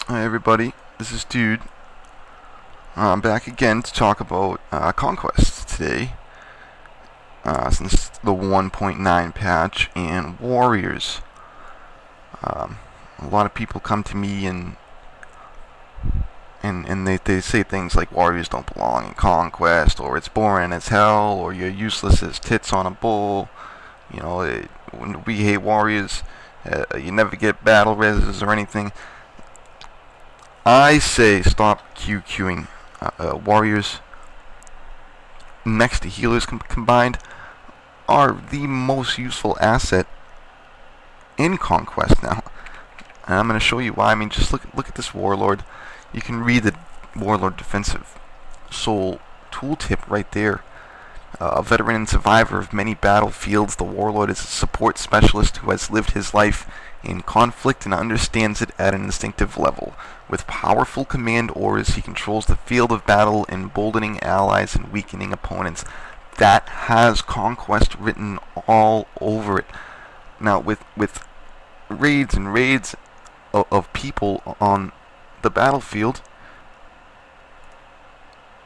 Hi everybody, this is Doode. I'm back again to talk about Conquest today, since the 1.9 patch and Warriors. A lot of people come to me and they say things like Warriors don't belong in Conquest, or it's boring as hell, or you're useless as tits on a bull. You know, when we hate Warriors, you never get battle reses or anything. I say stop QQing. Warriors next to healers combined are the most useful asset in Conquest now. And I'm going to show you why. I mean, just look at this Warlord. You can read the Warlord Defensive Soul tooltip right there. A veteran and survivor of many battlefields, the Warlord is a support specialist who has lived his life in conflict and understands it at an instinctive level. With powerful command orders, he controls the field of battle, emboldening allies and weakening opponents. That has Conquest written all over it. Now, with raids and raids of people on the battlefield,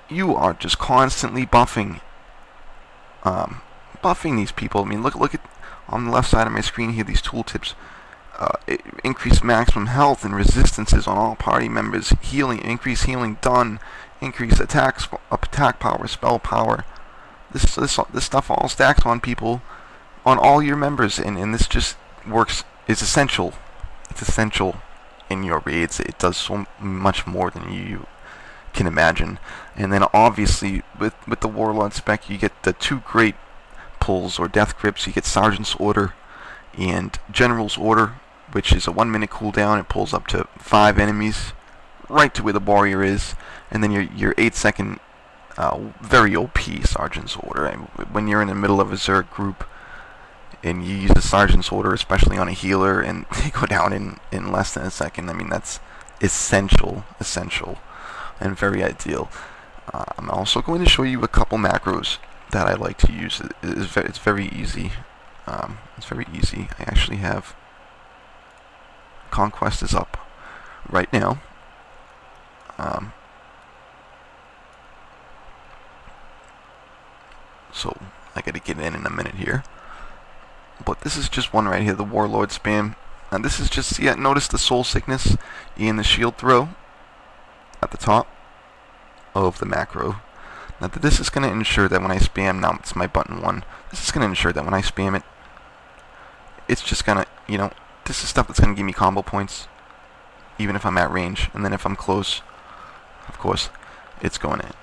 you are just constantly buffing these people. I mean, look at on the left side of my screen here, these tooltips. Increase maximum health and resistances on all party members. Healing, increase healing done. Increase attack power, spell power. This stuff all stacks on people, on all your members, and this just works. It's essential. It's essential in your raids. It does so much more than you can imagine. And then obviously with the Warlord spec, you get the two great pulls or death grips. You get Sergeant's Order and General's Order, which is a 1-minute cooldown. It pulls up to 5 enemies right to where the warrior is, and then your 8-second very OP Sergeant's Order. I mean, when you're in the middle of a Zerg group and you use the Sergeant's Order, especially on a healer, and they go down in less than a second, I mean, that's essential, and very ideal. I'm also going to show you a couple macros that I like to use. It's very easy. It's very easy. I actually have Conquest is up right now. So I gotta get in a minute here. But this is just one right here, the Warlord spam. And this is just, yeah, notice the soul sickness and the shield throw at the top of the macro. Now this is going to ensure that when I spam, now it's my button 1, this is going to ensure that when I spam it, it's just going to, you know, this is stuff that's going to give me combo points, even if I'm at range. And then if I'm close, of course, it's going to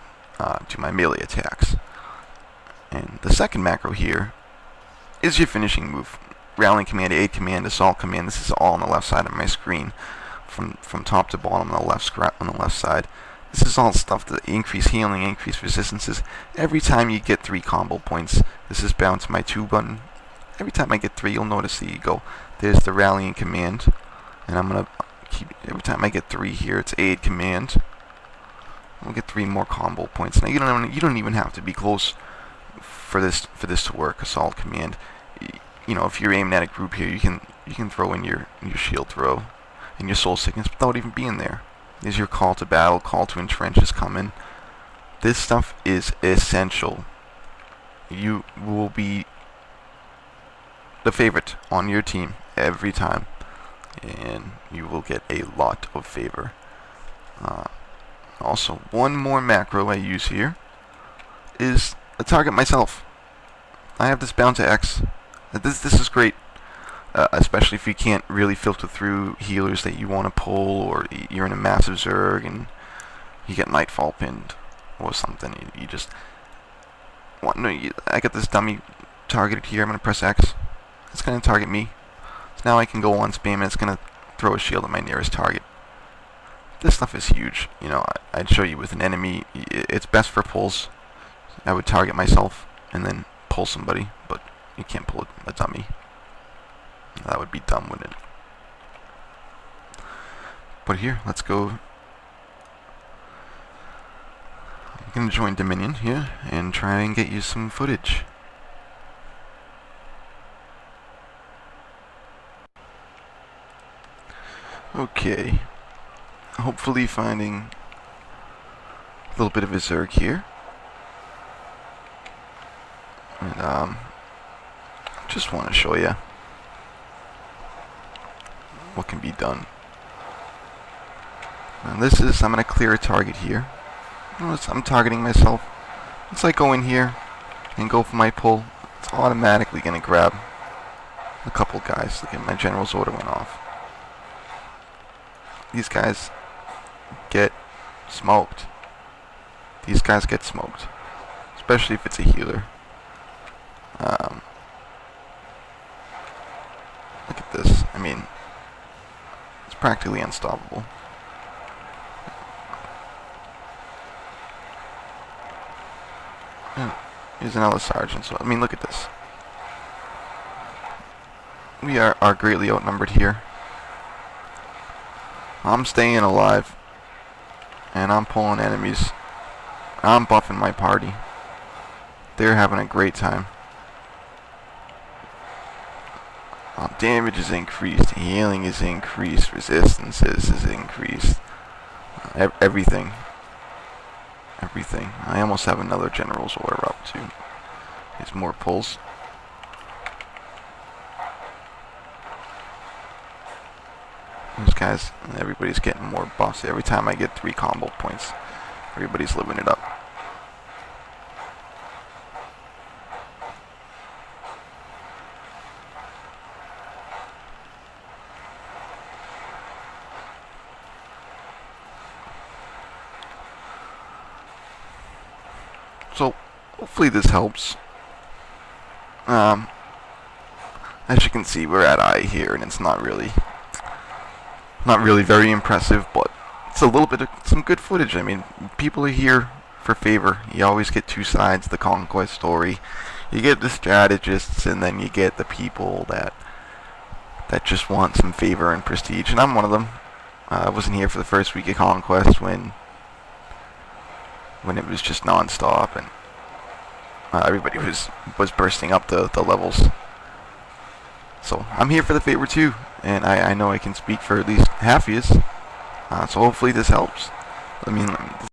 do my melee attacks. And the second macro here is your finishing move. Rallying command, aid command, assault command. This is all on the left side of my screen, from top to bottom on the left side. This is all stuff that increase healing, increase resistances. Every time you get 3 combo points, this is bound to my 2 button. Every time I get 3, you'll notice that you go, there's the rallying command, and I'm gonna keep, every time I get 3 here, it's aid command. We'll get 3 more combo points. Now you don't even have to be close for this to work. Assault command. You know, if you're aiming at a group here, you can throw in your shield throw and your soul sickness without even being there. Is your call to battle, call to entrench is coming. This stuff is essential. You will be the favorite on your team every time, and you will get a lot of favor. Also, one more macro I use here is a target myself. I have this bound to X. This is great. Especially if you can't really filter through healers that you want to pull, or you're in a massive Zerg and you get Nightfall pinned or something. You just want, no, I got this dummy targeted here. I'm going to press X. It's going to target me. So now I can go on spam and it's going to throw a shield at my nearest target. This stuff is huge. You know, I'd show you with an enemy. It's best for pulls. I would target myself and then pull somebody, but you can't pull a dummy. That would be dumb, wouldn't it? But here, let's go. I'm going to join Dominion here and try and get you some footage. Okay. hopefully finding a little bit of a Zerg here. And just want to show you what can be done. And this is, I'm going to clear a target here. Notice I'm targeting myself. Once I go in here and go for my pull, it's automatically going to grab a couple guys. Look at my general's order went off. These guys get smoked. These guys get smoked. Especially if it's a healer. Look at this. I mean, it's practically unstoppable. Here's another sergeant. So I mean, look at this. We are greatly outnumbered here. I'm staying alive, and I'm pulling enemies. I'm buffing my party. They're having a great time. Damage is increased, healing is increased, resistances is increased. Everything. Everything. I almost have another general's order up too. There's more pulls. These guys, everybody's getting more buffs. Every time I get 3 combo points, everybody's living it up. So, hopefully this helps. As you can see, we're at I here, and it's not really very impressive, but it's a little bit of some good footage. I mean, people are here for favor. You always get 2 sides of the Conquest story. You get the strategists, and then you get the people that just want some favor and prestige, and I'm one of them. I wasn't here for the first week of Conquest when it was just non-stop, and everybody was bursting up the levels. So I'm here for the favor too, and I know I can speak for at least half of you. So hopefully this helps. I mean,